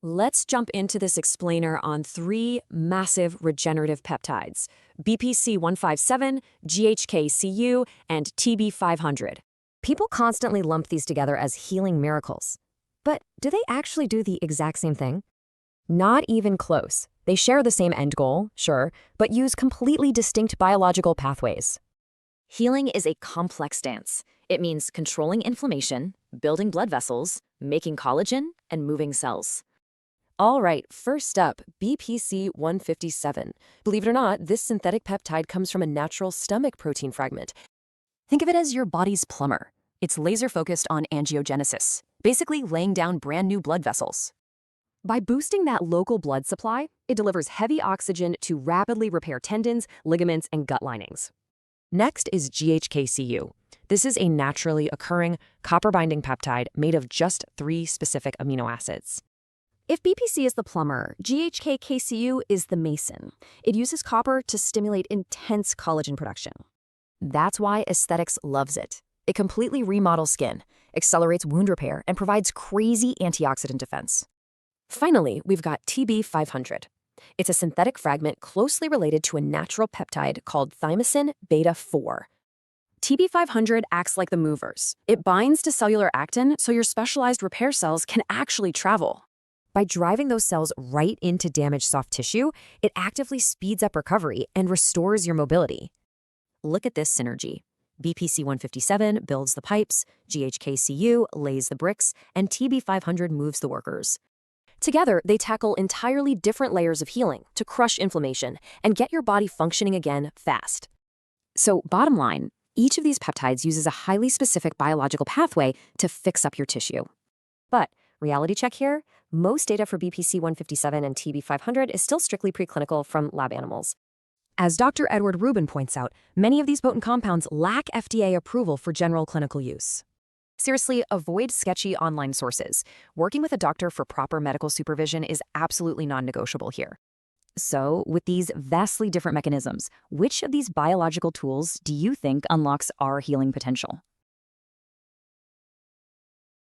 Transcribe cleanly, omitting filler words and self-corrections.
Let's jump into this explainer on three massive regenerative peptides: BPC-157, GHK-CU, and TB-500. People constantly lump these together as healing miracles. But do they actually do the exact same thing? Not even close. They share the same end goal, sure, but use completely distinct biological pathways. Healing is a complex dance. It means controlling inflammation, building blood vessels, making collagen, and moving cells. All right, first up, BPC-157. Believe it or not, this synthetic peptide comes from a natural stomach protein fragment. Think of it as your body's plumber. It's laser-focused on angiogenesis, basically laying down brand new blood vessels. By boosting that local blood supply, it delivers heavy oxygen to rapidly repair tendons, ligaments, and gut linings. Next is GHK-CU. This is a naturally occurring copper-binding peptide made of just 3 specific amino acids. If BPC is the plumber, GHK-CU is the mason. It uses copper to stimulate intense collagen production. That's why aesthetics loves it. It completely remodels skin, accelerates wound repair, and provides crazy antioxidant defense. Finally, we've got TB-500. It's a synthetic fragment closely related to a natural peptide called thymosin beta-4. TB-500 acts like the movers. It binds to cellular actin so your specialized repair cells can actually travel. By driving those cells right into damaged soft tissue, it actively speeds up recovery and restores your mobility. Look at this synergy. BPC-157 builds the pipes, GHK-CU lays the bricks, and TB-500 moves the workers. Together, they tackle entirely different layers of healing to crush inflammation and get your body functioning again fast. So, bottom line, each of these peptides uses a highly specific biological pathway to fix up your tissue. But, reality check here, most data for BPC-157 and TB-500 is still strictly preclinical from lab animals. As Dr. Edward Rubin points out, many of these potent compounds lack FDA approval for general clinical use. Seriously, avoid sketchy online sources. Working with a doctor for proper medical supervision is absolutely non-negotiable here. So, with these vastly different mechanisms, which of these biological tools do you think unlocks our healing potential?